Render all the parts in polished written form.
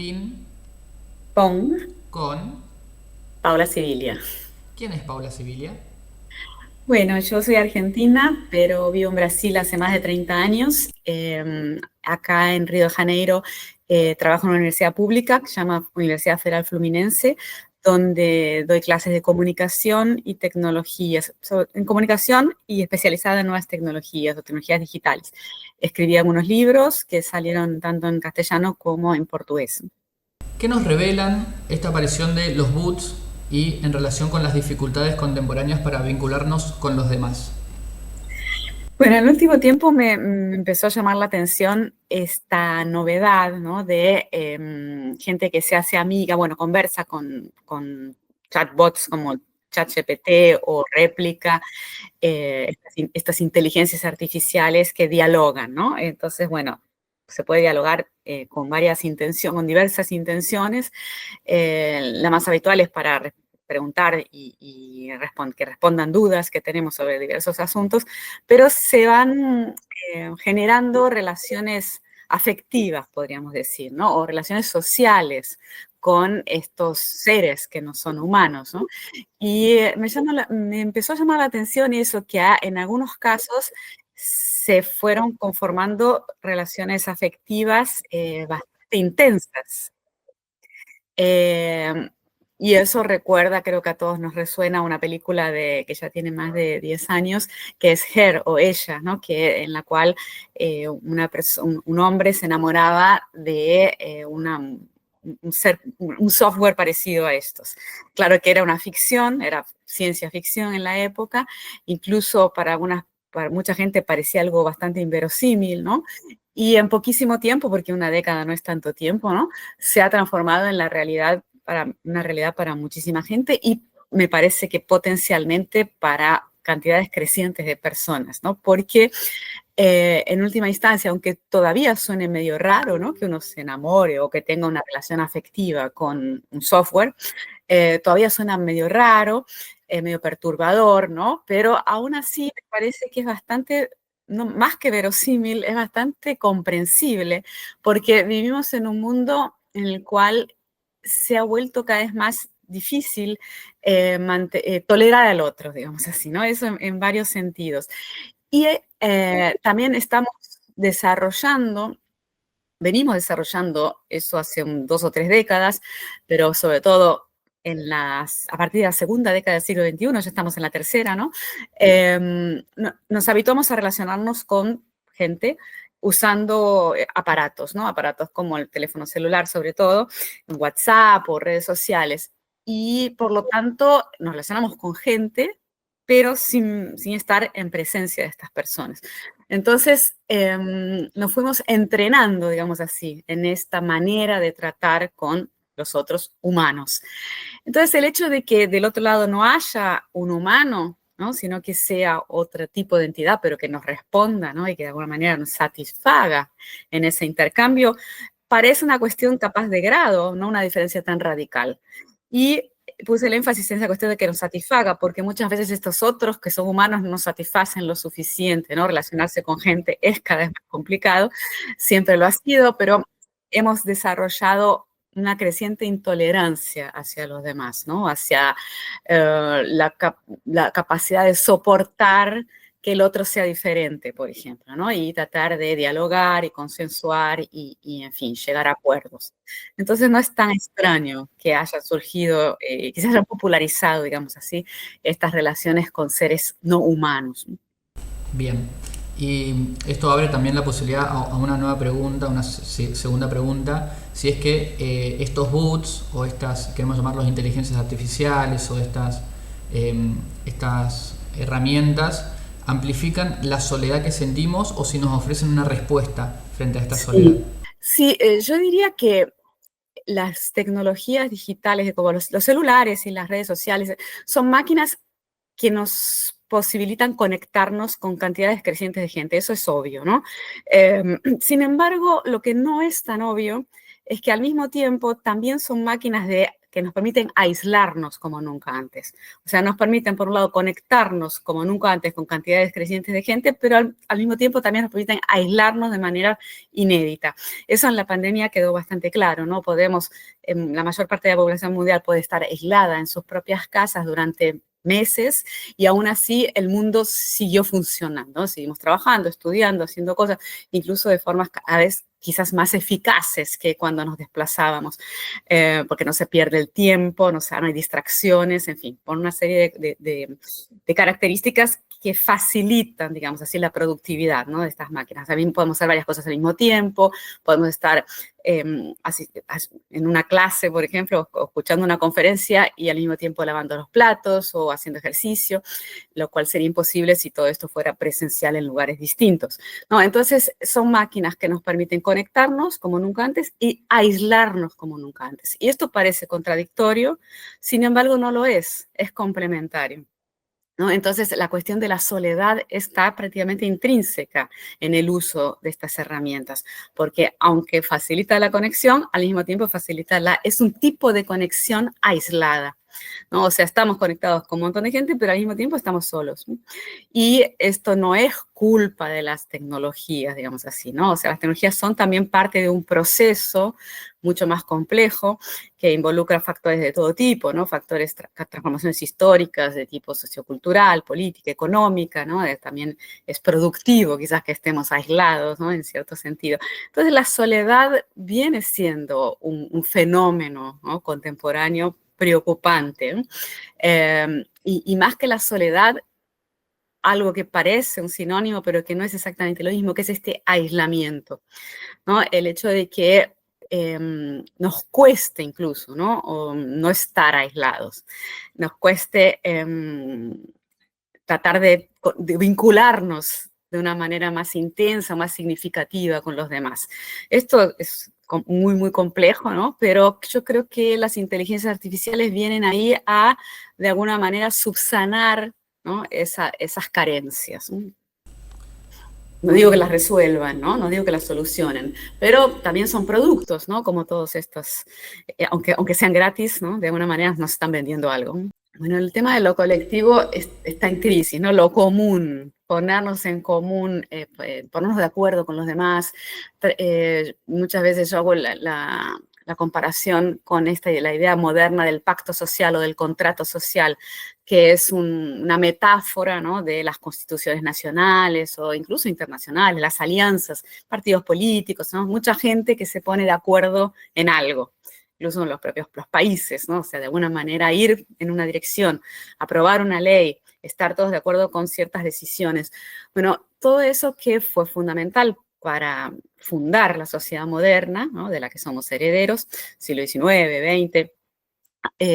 Pin Con con... Paula Sibilia. ¿Quién es Paula Sibilia? Bueno, yo soy argentina, pero vivo en Brasil hace más de 30 años. Acá en Río de Janeiro trabajo en una universidad pública que se llama Universidad Federal Fluminense, donde doy clases de comunicación y tecnologías, en comunicación y especializada en nuevas tecnologías o tecnologías digitales. Escribí algunos libros que salieron tanto en castellano como en portugués. ¿Qué nos revelan esta aparición de los boots y en relación con las dificultades contemporáneas para vincularnos con los demás? Bueno, en el último tiempo me empezó a llamar la atención esta novedad, ¿no? De gente que se hace amiga, bueno, conversa con chatbots como ChatGPT o Réplica, estas inteligencias artificiales que dialogan, ¿no? Entonces, bueno, se puede dialogar con varias intenciones, con diversas intenciones. La más habitual es para preguntar que respondan dudas que tenemos sobre diversos asuntos, pero se van generando relaciones afectivas, podríamos decir, ¿no? O relaciones sociales con estos seres que no son humanos, ¿no? Y me empezó a llamar la atención eso, que en algunos casos se fueron conformando relaciones afectivas bastante intensas. Eh, y eso recuerda, creo que a todos nos resuena una película que ya tiene más de 10 años, que es Her o Ella, ¿no? En la cual un hombre se enamoraba de un software parecido a estos. Claro que era una ficción, era ciencia ficción en la época, incluso para mucha gente parecía algo bastante inverosímil, ¿no? Y en poquísimo tiempo, porque una década no es tanto tiempo, ¿no? Se ha transformado en una realidad para muchísima gente y me parece que potencialmente para cantidades crecientes de personas, ¿no? Porque en última instancia, aunque todavía suene medio raro, ¿no? Que uno se enamore o que tenga una relación afectiva con un software, todavía suena medio raro, medio perturbador, ¿no? Pero aún así me parece que es bastante, no, más que verosímil, es bastante comprensible, porque vivimos en un mundo en el cual se ha vuelto cada vez más difícil tolerar al otro, digamos así, ¿no? Eso en varios sentidos. Y también venimos desarrollando eso hace 2 o 3 décadas, pero sobre todo a partir de la segunda década del siglo XXI, ya estamos en la tercera, ¿no? Nos habituamos a relacionarnos con gente usando aparatos, ¿no? Aparatos como el teléfono celular, sobre todo, WhatsApp o redes sociales. Y por lo tanto, nos relacionamos con gente, pero sin estar en presencia de estas personas. Entonces, nos fuimos entrenando, digamos así, en esta manera de tratar con los otros humanos. Entonces, el hecho de que del otro lado no haya un humano, ¿no? Sino que sea otro tipo de entidad, pero que nos responda, ¿no? Y que de alguna manera nos satisfaga en ese intercambio, parece una cuestión capaz de grado, no una diferencia tan radical. Y puse el énfasis en esa cuestión de que nos satisfaga, porque muchas veces estos otros que son humanos no nos satisfacen lo suficiente, ¿no? Relacionarse con gente es cada vez más complicado, siempre lo ha sido, pero hemos desarrollado una creciente intolerancia hacia los demás, ¿no? Hacia la capacidad de soportar que el otro sea diferente, por ejemplo, ¿no? Y tratar de dialogar y consensuar en fin, llegar a acuerdos. Entonces no es tan extraño que haya surgido, que se hayan popularizado, digamos así, estas relaciones con seres no humanos. Bien. Y esto abre también la posibilidad a una nueva pregunta, una segunda pregunta, si es que estos boots o estas, queremos llamarlos inteligencias artificiales o estas herramientas, amplifican la soledad que sentimos o si nos ofrecen una respuesta frente a esta soledad. Sí, sí, yo diría que las tecnologías digitales, como los celulares y las redes sociales, son máquinas que nos posibilitan conectarnos con cantidades crecientes de gente, eso es obvio, ¿no? Sin embargo, lo que no es tan obvio es que al mismo tiempo también son máquinas de que nos permiten aislarnos como nunca antes. O sea, nos permiten, por un lado, conectarnos como nunca antes con cantidades crecientes de gente, pero al mismo tiempo también nos permiten aislarnos de manera inédita. Eso en la pandemia quedó bastante claro, ¿no? La mayor parte de la población mundial puede estar aislada en sus propias casas durante meses y aún así el mundo siguió funcionando, ¿no? Seguimos trabajando, estudiando, haciendo cosas, incluso de formas cada vez quizás más eficaces que cuando nos desplazábamos, porque no se pierde el tiempo, no hay distracciones, en fin, por una serie de características que facilitan, digamos así, la productividad, ¿no?, de estas máquinas. También podemos hacer varias cosas al mismo tiempo, podemos estar en una clase, por ejemplo, o escuchando una conferencia y al mismo tiempo lavando los platos o haciendo ejercicio, lo cual sería imposible si todo esto fuera presencial en lugares distintos, ¿no? Entonces, son máquinas que nos permiten conectarnos como nunca antes y aislarnos como nunca antes. Y esto parece contradictorio, sin embargo, no lo es complementario, ¿no? Entonces, la cuestión de la soledad está prácticamente intrínseca en el uso de estas herramientas, porque aunque facilita la conexión, al mismo tiempo es un tipo de conexión aislada, ¿no? O sea, estamos conectados con un montón de gente, pero al mismo tiempo estamos solos, ¿no? Y esto no es culpa de las tecnologías, digamos así, ¿no? O sea, las tecnologías son también parte de un proceso mucho más complejo que involucra factores de todo tipo, ¿no? Transformaciones históricas de tipo sociocultural, política, económica, ¿no? También es productivo quizás que estemos aislados, ¿no?, en cierto sentido. Entonces, la soledad viene siendo un fenómeno, ¿no?, contemporáneo preocupante, ¿no? Y más que la soledad, algo que parece un sinónimo, pero que no es exactamente lo mismo, que es este aislamiento, ¿no? El hecho de que nos cueste incluso, ¿no?, o no estar aislados, nos cueste tratar de vincularnos de una manera más intensa, más significativa con los demás. Esto es muy, muy complejo, ¿no? Pero yo creo que las inteligencias artificiales vienen ahí a, de alguna manera, subsanar, ¿no?, esas carencias. No digo que las resuelvan, ¿no? No digo que las solucionen, pero también son productos, ¿no? Como todos estos, aunque sean gratis, ¿no?, de alguna manera nos están vendiendo algo. Bueno, el tema de lo colectivo está en crisis, ¿no? Lo común, ponernos en común, ponernos de acuerdo con los demás. Muchas veces yo hago la comparación con la idea moderna del pacto social o del contrato social, que es una metáfora, ¿no?, de las constituciones nacionales o incluso internacionales, las alianzas, partidos políticos, ¿no? Mucha gente que se pone de acuerdo en algo, incluso en los países, ¿no? O sea, de alguna manera ir en una dirección, aprobar una ley, estar todos de acuerdo con ciertas decisiones. Bueno, todo eso que fue fundamental para fundar la sociedad moderna, ¿no?, de la que somos herederos, siglo XIX, XX,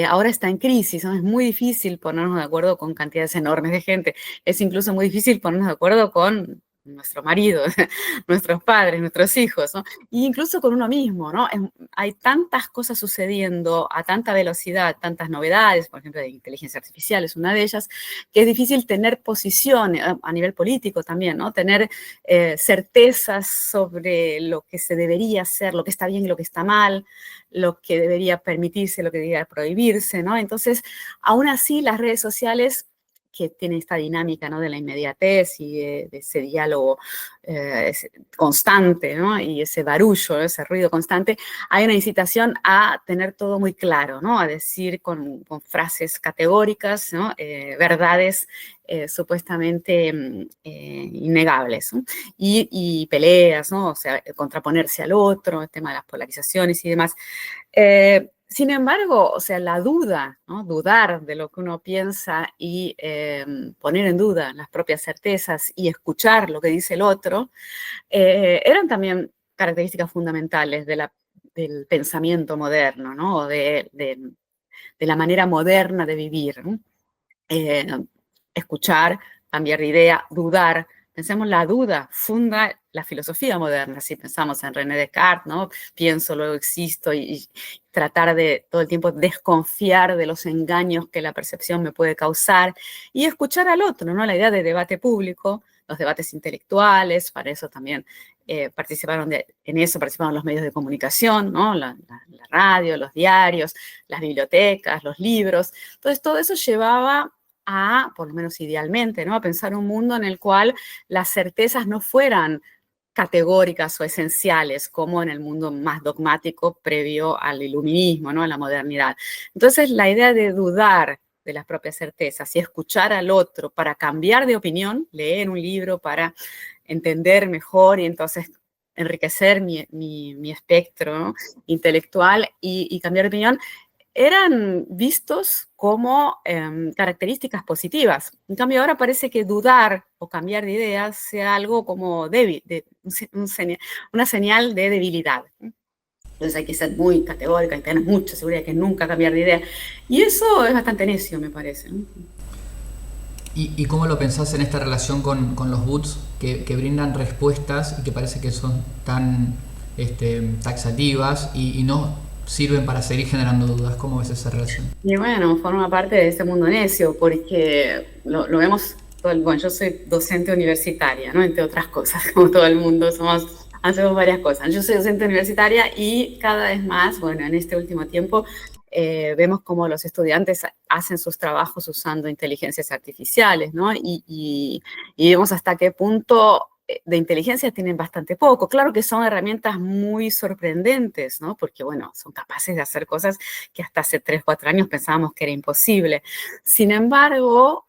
ahora está en crisis, ¿no? Es muy difícil ponernos de acuerdo con cantidades enormes de gente. Es incluso muy difícil ponernos de acuerdo con nuestro marido, nuestros padres, nuestros hijos, ¿no? E incluso con uno mismo, ¿no? Hay tantas cosas sucediendo a tanta velocidad, tantas novedades, por ejemplo, de inteligencia artificial es una de ellas, que es difícil tener posiciones a nivel político también, ¿no? Tener certezas sobre lo que se debería hacer, lo que está bien y lo que está mal, lo que debería permitirse, lo que debería prohibirse, ¿no? Entonces, aún así, las redes sociales, que tienen esta dinámica, ¿no?, de la inmediatez y de ese diálogo constante, ¿no?, y ese barullo, ese ruido constante, hay una incitación a tener todo muy claro, ¿no?, a decir con frases categóricas, ¿no?, verdades supuestamente innegables, ¿no?, y peleas, ¿no?, o sea, contraponerse al otro, el tema de las polarizaciones y demás. Sin embargo, o sea, la duda, ¿no?, dudar de lo que uno piensa y poner en duda las propias certezas y escuchar lo que dice el otro, eran también características fundamentales del pensamiento moderno, ¿no?, o de la manera moderna de vivir, ¿no? eh, Escuchar, cambiar de idea, dudar. Pensemos, la duda funda la filosofía moderna. Si pensamos en René Descartes, ¿no?, pienso, luego existo, y tratar de todo el tiempo desconfiar de los engaños que la percepción me puede causar y escuchar al otro, ¿no? La idea de debate público los debates intelectuales, para eso también participaron los medios de comunicación, ¿no? La radio, los diarios, las bibliotecas, los libros. Entonces, todo eso llevaba a, por lo menos idealmente, ¿no? A pensar un mundo en el cual las certezas no fueran categóricas o esenciales, como en el mundo más dogmático previo al iluminismo, ¿no? A la modernidad. Entonces, la idea de dudar de las propias certezas y escuchar al otro para cambiar de opinión, leer un libro para entender mejor y entonces enriquecer mi espectro, ¿no? Intelectual y cambiar de opinión, eran vistos como características positivas. En cambio, ahora parece que dudar o cambiar de ideas sea algo como débil, una señal de debilidad. Entonces hay que ser muy categórica y tener mucha seguridad que nunca cambiar de idea. Y eso es bastante necio, me parece, ¿no? ¿Y cómo lo pensás en esta relación con los boots que brindan respuestas y que parece que son tan taxativas y no sirven para seguir generando dudas? ¿Cómo ves esa relación? Y bueno, forma parte de ese mundo necio, porque lo vemos bueno, yo soy docente universitaria, ¿no? Entre otras cosas, como todo el mundo, hacemos varias cosas. Yo soy docente universitaria y cada vez más, bueno, en este último tiempo, vemos cómo los estudiantes hacen sus trabajos usando inteligencias artificiales, ¿no? Y vemos hasta qué punto de inteligencia tienen bastante poco. Claro que son herramientas muy sorprendentes, ¿no? Porque, bueno, son capaces de hacer cosas que hasta hace 3, 4 años pensábamos que era imposible. Sin embargo,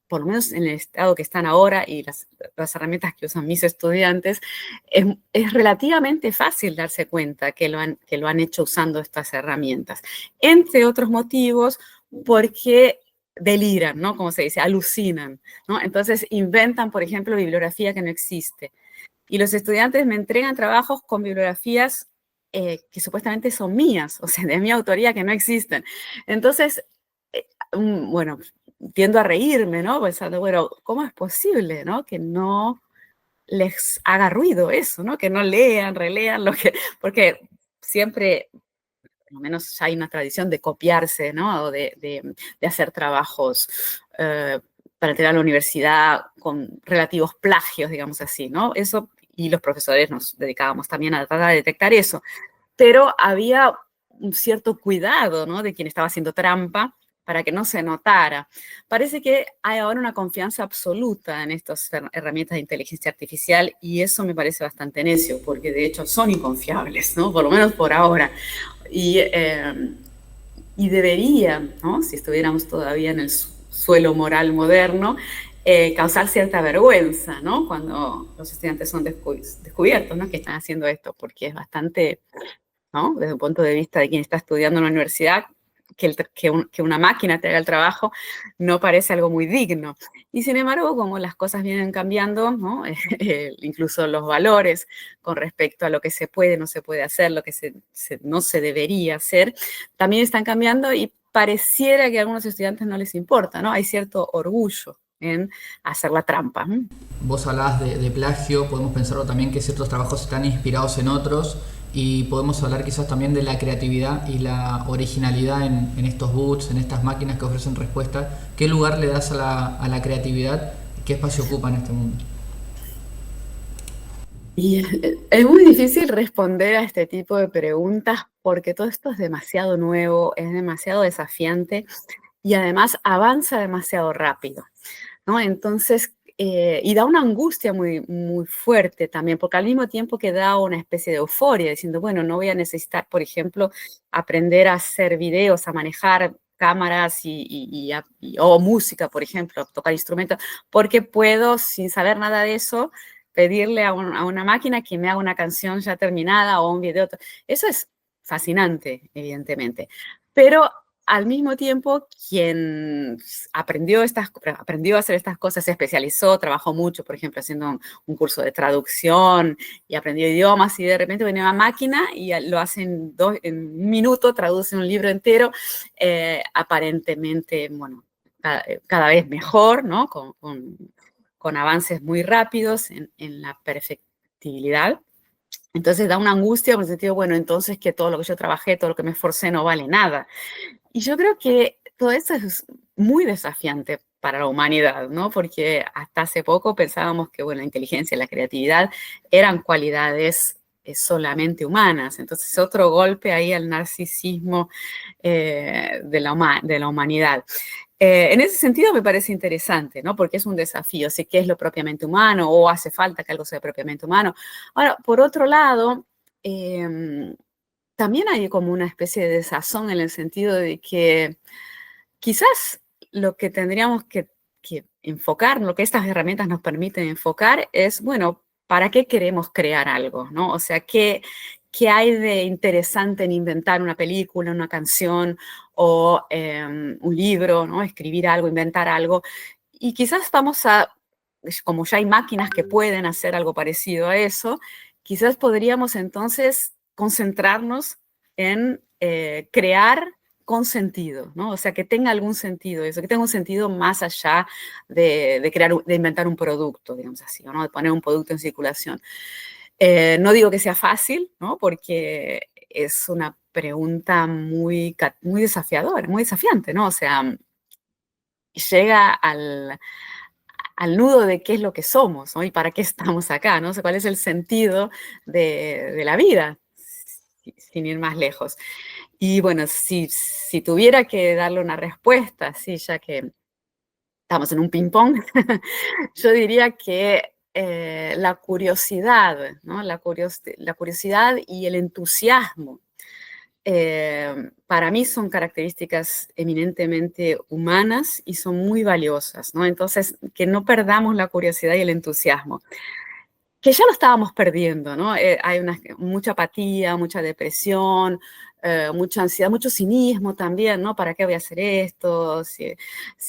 por lo menos en el estado que están ahora y las herramientas que usan mis estudiantes, es relativamente fácil darse cuenta que lo han hecho usando estas herramientas. Entre otros motivos, porque deliran, ¿no? Como se dice, alucinan, ¿no? Entonces inventan, por ejemplo, bibliografía que no existe. Y los estudiantes me entregan trabajos con bibliografías que supuestamente son mías, o sea, de mi autoría que no existen. Entonces, bueno, tiendo a reírme, ¿no? Pensando, bueno, ¿cómo es posible, ¿no? Que no les haga ruido eso, ¿no? Que no lean, relean porque siempre, por lo menos ya hay una tradición de copiarse, ¿no? O de hacer trabajos para entrar a la universidad con relativos plagios, digamos así, ¿no? Eso, y los profesores nos dedicábamos también a tratar de detectar eso. Pero había un cierto cuidado, ¿no? De quien estaba haciendo trampa para que no se notara. Parece que hay ahora una confianza absoluta en estas herramientas de inteligencia artificial y eso me parece bastante necio, porque de hecho son inconfiables, ¿no? Por lo menos por ahora. Y debería, ¿no? Si estuviéramos todavía en el suelo moral moderno, causar cierta vergüenza, ¿no? Cuando los estudiantes son descubiertos, ¿no? Que están haciendo esto, porque es bastante, ¿no? Desde un punto de vista de quien está estudiando en la universidad, que una máquina te haga el trabajo no parece algo muy digno. Y sin embargo, como las cosas vienen cambiando, ¿no? Incluso los valores con respecto a lo que se puede, no se puede hacer, lo que no se debería hacer, también están cambiando y pareciera que a algunos estudiantes no les importa, ¿no? Hay cierto orgullo en hacer la trampa. Vos hablabas de plagio, podemos pensarlo también que ciertos trabajos están inspirados en otros y podemos hablar quizás también de la creatividad y la originalidad en estos boots, en estas máquinas que ofrecen respuestas. ¿Qué lugar le das a la creatividad? ¿Qué espacio ocupa en este mundo? Y es muy difícil responder a este tipo de preguntas porque todo esto es demasiado nuevo, es demasiado desafiante y además avanza demasiado rápido, ¿no? Entonces, y da una angustia muy, muy fuerte también, porque al mismo tiempo que da una especie de euforia, diciendo, bueno, no voy a necesitar, por ejemplo, aprender a hacer videos, a manejar cámaras o música, por ejemplo, tocar instrumentos, porque puedo, sin saber nada de eso, pedirle a una máquina que me haga una canción ya terminada o un video. Eso es fascinante, evidentemente. Pero al mismo tiempo, quien aprendió a hacer estas cosas, se especializó, trabajó mucho, por ejemplo, haciendo un curso de traducción y aprendió idiomas y de repente venía una máquina y lo hace en un minuto, traduce un libro entero, aparentemente, bueno, cada vez mejor, ¿no? Con avances muy rápidos en la perfectibilidad. Entonces da una angustia por el sentido, bueno, entonces que todo lo que yo trabajé, todo lo que me esforcé no vale nada. Y yo creo que todo esto es muy desafiante para la humanidad, ¿no? Porque hasta hace poco pensábamos que, bueno, la inteligencia y la creatividad eran cualidades solamente humanas. Entonces, otro golpe ahí al narcisismo de la humanidad. En ese sentido me parece interesante, ¿no? Porque es un desafío, si qué es lo propiamente humano o hace falta que algo sea propiamente humano. Ahora, por otro lado, también hay como una especie de desazón en el sentido de que quizás lo que tendríamos que enfocar, lo que estas herramientas nos permiten enfocar es, bueno, ¿para qué queremos crear algo? ¿No? O sea, ¿qué hay de interesante en inventar una película, una canción o un libro, ¿no? Escribir algo, inventar algo? Y quizás vamos a, como ya hay máquinas que pueden hacer algo parecido a eso, quizás podríamos entonces concentrarnos en crear con sentido, ¿no? O sea, que tenga algún sentido eso, que tenga un sentido más allá de crear, de inventar un producto, digamos así, ¿no? De poner un producto en circulación. No digo que sea fácil, ¿no? Porque es una pregunta muy desafiadora, muy desafiante, ¿no? O sea, llega al nudo de qué es lo que somos, ¿no? Y para qué estamos acá, ¿no? O sea, cuál es el sentido de la vida, sin ir más lejos. Y bueno, si tuviera que darle una respuesta, sí, ya que estamos en un ping-pong, yo diría que la curiosidad, ¿no? La curiosidad y el entusiasmo, para mí son características eminentemente humanas y son muy valiosas, ¿no? Entonces, que no perdamos la curiosidad y el entusiasmo, que ya lo estábamos perdiendo, ¿no? Hay mucha apatía, mucha depresión, mucha ansiedad, mucho cinismo también, ¿no? ¿Para qué voy a hacer esto? Si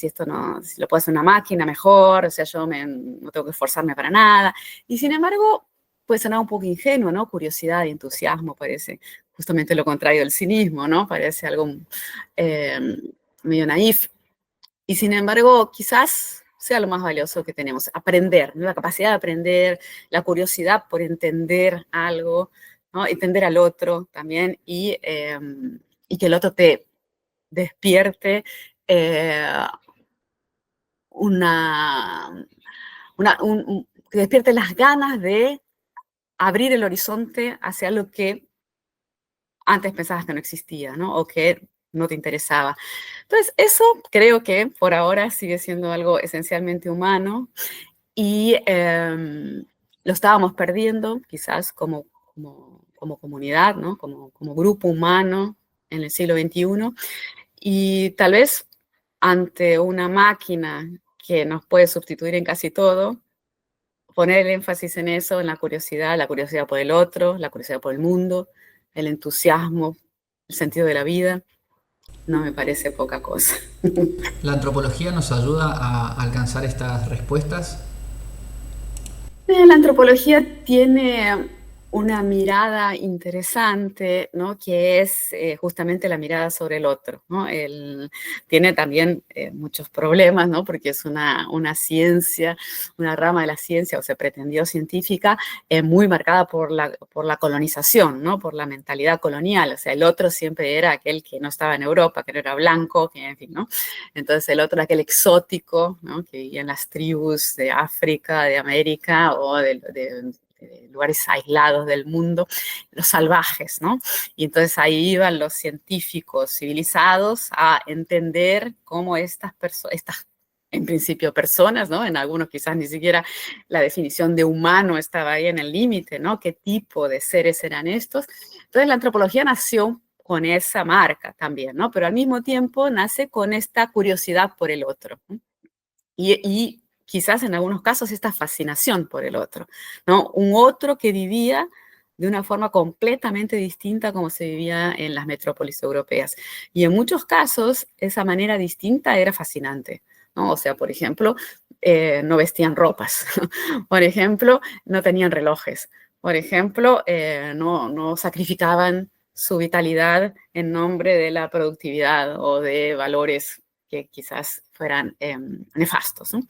esto no, si lo puede hacer una máquina mejor, o sea, no tengo que esforzarme para nada. Y sin embargo, puede sonar un poco ingenuo, ¿no? Curiosidad y entusiasmo parece justamente lo contrario del cinismo, ¿no? Parece algo eh, medio naif. Y sin embargo, quizás sea lo más valioso que tenemos, aprender, ¿no? La capacidad de aprender, la curiosidad por entender algo, ¿no? Entender al otro también y que el otro te despierte eh, una, que despierte las ganas de abrir el horizonte hacia lo que antes pensabas que no existía, ¿no? O que no te interesaba. Entonces, eso creo que por ahora sigue siendo algo esencialmente humano y lo estábamos perdiendo quizás como comunidad, ¿no? Como grupo humano en el siglo XXI. Y tal vez ante una máquina que nos puede sustituir en casi todo, poner el énfasis en eso, en la curiosidad por el otro, la curiosidad por el mundo, el entusiasmo, el sentido de la vida, no me parece poca cosa. ¿La antropología nos ayuda a alcanzar estas respuestas? La antropología tiene una mirada interesante, ¿no? Que es justamente la mirada sobre el otro, ¿no? Tiene también muchos problemas, ¿no? Porque es una ciencia, una rama de la ciencia, o se pretendió científica, muy marcada por la colonización, ¿no? Por la mentalidad colonial. O sea, el otro siempre era aquel que no estaba en Europa, que no era blanco, que en fin, ¿no? Entonces el otro era aquel exótico, ¿no? Que vivía en las tribus de África, de América o de lugares aislados del mundo, los salvajes, ¿no? Y entonces ahí iban los científicos civilizados a entender cómo estas en principio personas, ¿no? En algunos quizás ni siquiera la definición de humano estaba ahí en el límite, ¿no? ¿Qué tipo de seres eran estos? Entonces la antropología nació con esa marca también, ¿no? Pero al mismo tiempo nace con esta curiosidad por el otro, ¿no? Y quizás en algunos casos esta fascinación por el otro, ¿no? Un otro que vivía de una forma completamente distinta como se vivía en las metrópolis europeas. Y en muchos casos esa manera distinta era fascinante, ¿no? O sea, por ejemplo, no vestían ropas, por ejemplo, no tenían relojes, por ejemplo, no sacrificaban su vitalidad en nombre de la productividad o de valores que quizás fueran nefastos, ¿no?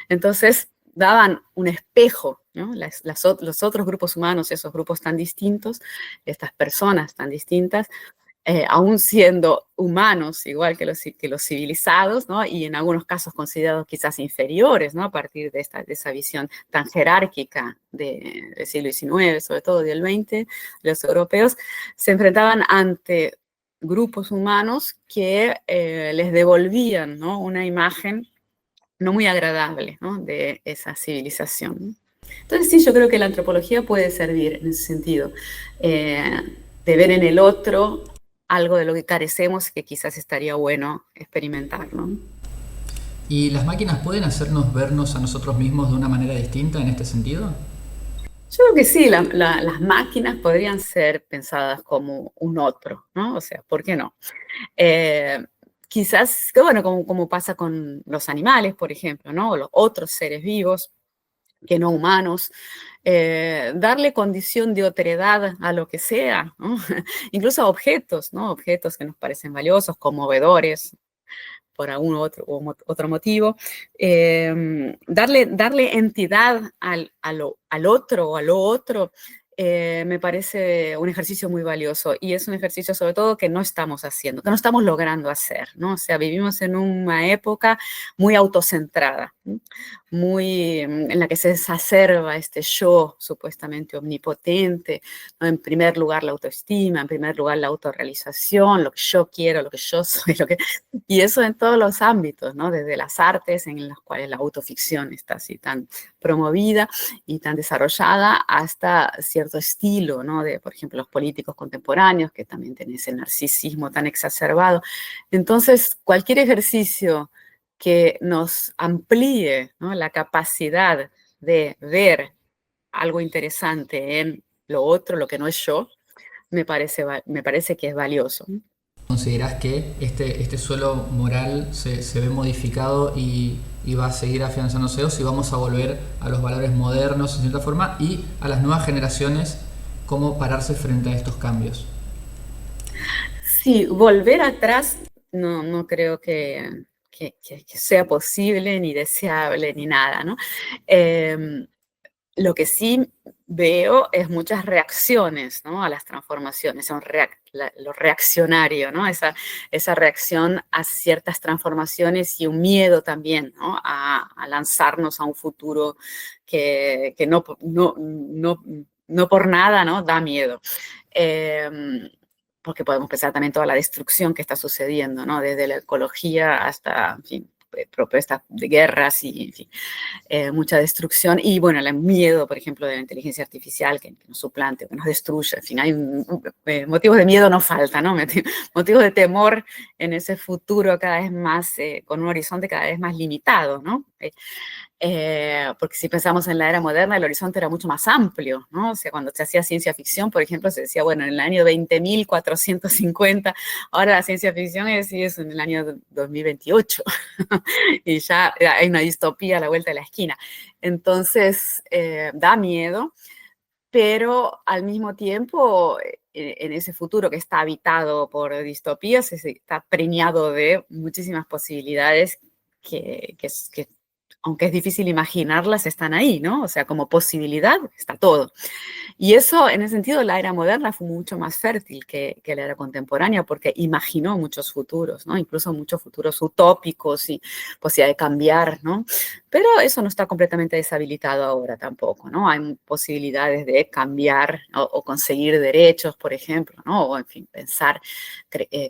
Entonces, daban un espejo, ¿no? Los otros grupos humanos, esos grupos tan distintos, estas personas tan distintas, aún siendo humanos, igual que los civilizados, ¿no? Y en algunos casos considerados quizás inferiores, ¿no? A partir de esa visión tan jerárquica del siglo XIX, sobre todo del XX, los europeos, se enfrentaban ante grupos humanos que les devolvían, ¿no? Una imagen no muy agradable, ¿no? De esa civilización. Entonces sí, yo creo que la antropología puede servir en ese sentido, de ver en el otro algo de lo que carecemos que quizás estaría bueno experimentar, ¿no? ¿Y las máquinas pueden hacernos vernos a nosotros mismos de una manera distinta en este sentido? Yo creo que sí, las máquinas podrían ser pensadas como un otro, ¿no? O sea, ¿por qué no? Eh, Quizás, que bueno, como pasa con los animales, por ejemplo, ¿no? O los otros seres vivos que no humanos, darle condición de otredad a lo que sea, ¿no? Incluso a objetos, ¿no? Objetos que nos parecen valiosos, conmovedores, por algún otro motivo, darle entidad al otro o a lo otro, me parece un ejercicio muy valioso y es un ejercicio sobre todo que no estamos haciendo, que no estamos logrando hacer, ¿no? O sea, vivimos en una época muy autocentrada, ¿no? Muy en la que se exacerba este yo supuestamente omnipotente, ¿no? En primer lugar la autoestima, en primer lugar la autorrealización, lo que yo quiero, lo que yo soy, y eso en todos los ámbitos, ¿no? Desde las artes, en las cuales la autoficción está así tan promovida y tan desarrollada, hasta cierto estilo, ¿no? De, por ejemplo, los políticos contemporáneos, que también tienen ese narcisismo tan exacerbado. Entonces, cualquier ejercicio que nos amplíe, ¿no? La capacidad de ver algo interesante en lo otro, lo que no es yo, me parece que es valioso. ¿Considerás que este suelo moral se ve modificado y va a seguir afianzándose, o si vamos a volver a los valores modernos en cierta forma y a las nuevas generaciones, cómo pararse frente a estos cambios? Sí, volver atrás no creo que sea posible, ni deseable, ni nada, ¿no? Lo que sí veo es muchas reacciones, ¿no? A las transformaciones, lo reaccionario, ¿no? Esa reacción a ciertas transformaciones y un miedo también, ¿no? A lanzarnos a un futuro que no por nada, ¿no? Da miedo. Porque podemos pensar también toda la destrucción que está sucediendo, ¿no? Desde la ecología hasta, en fin, propuestas de guerras y, en fin, mucha destrucción y, bueno, el miedo, por ejemplo, de la inteligencia artificial que nos suplante, que nos destruye. En fin, hay motivos de miedo no falta, ¿no? Motivos de temor en ese futuro cada vez más, con un horizonte cada vez más limitado, ¿no? Porque si pensamos en la era moderna, el horizonte era mucho más amplio, ¿no? O sea, cuando se hacía ciencia ficción, por ejemplo, se decía, bueno, en el año 20.450, ahora la ciencia ficción es en el año 2028, y ya hay una distopía a la vuelta de la esquina. Entonces, da miedo, pero al mismo tiempo, en ese futuro que está habitado por distopías, está preñado de muchísimas posibilidades que aunque es difícil imaginarlas, están ahí, ¿no? O sea, como posibilidad está todo. Y eso, en ese sentido, la era moderna fue mucho más fértil que la era contemporánea porque imaginó muchos futuros, ¿no? Incluso muchos futuros utópicos y posibilidad de cambiar, ¿no? Pero eso no está completamente deshabilitado ahora tampoco, ¿no? Hay posibilidades de cambiar o conseguir derechos, por ejemplo, ¿no? O, en fin, pensar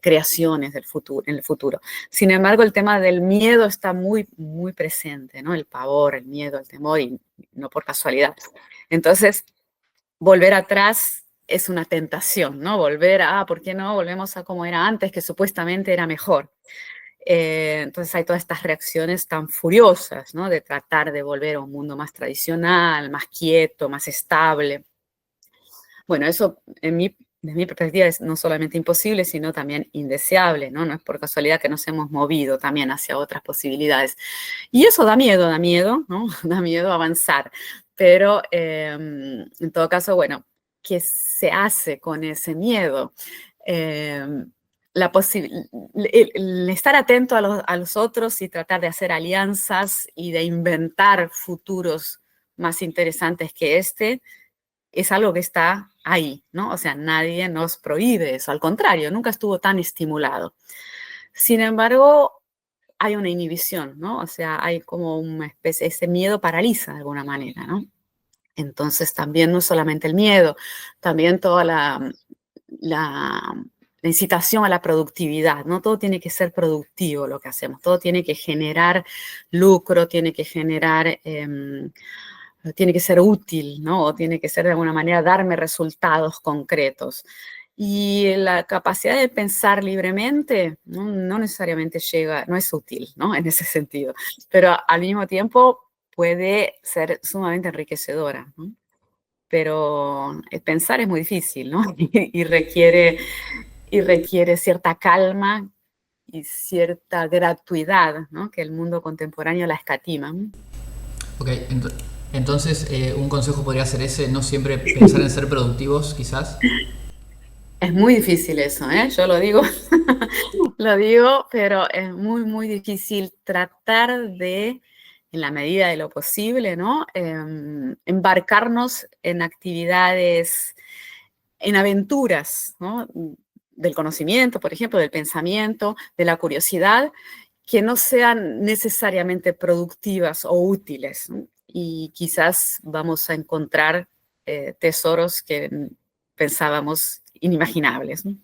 creaciones del futuro, en el futuro. Sin embargo, el tema del miedo está muy, muy presente, ¿no? El pavor, el miedo, el temor, y no por casualidad. Entonces, volver atrás es una tentación, ¿no? Volver a, ¿por qué no? Volvemos a como era antes, que supuestamente era mejor. Entonces hay todas estas reacciones tan furiosas, ¿no? De tratar de volver a un mundo más tradicional, más quieto, más estable. Bueno, eso desde mi perspectiva es no solamente imposible, sino también indeseable, ¿no? No es por casualidad que nos hemos movido también hacia otras posibilidades. Y eso da miedo, ¿no? Da miedo avanzar. Pero en todo caso, bueno, ¿qué se hace con ese miedo? Eh, el estar atento a los otros y tratar de hacer alianzas y de inventar futuros más interesantes que este, es algo que está ahí, ¿no? O sea, nadie nos prohíbe eso, al contrario, nunca estuvo tan estimulado. Sin embargo, hay una inhibición, ¿no? O sea, hay como una especie, ese miedo paraliza de alguna manera, ¿no? Entonces, también no solamente el miedo, también toda la incitación a la productividad, ¿no? Todo tiene que ser productivo lo que hacemos, todo tiene que generar lucro, tiene que generar, tiene que ser útil, ¿no? O tiene que ser de alguna manera darme resultados concretos. Y la capacidad de pensar libremente no necesariamente llega, no es útil, ¿no? En ese sentido, pero al mismo tiempo puede ser sumamente enriquecedora, ¿no? Pero pensar es muy difícil, ¿no? Y requiere cierta calma y cierta gratuidad, ¿no? Que el mundo contemporáneo la escatima. Ok, entonces un consejo podría ser ese, no siempre pensar en ser productivos, quizás. Es muy difícil eso, ¿eh? Yo lo digo, lo digo, pero es muy, muy difícil tratar de, en la medida de lo posible, ¿no? Embarcarnos en actividades, en aventuras, ¿no? Del conocimiento, por ejemplo, del pensamiento, de la curiosidad, que no sean necesariamente productivas o útiles, ¿no? Y quizás vamos a encontrar tesoros que pensábamos inimaginables, ¿no?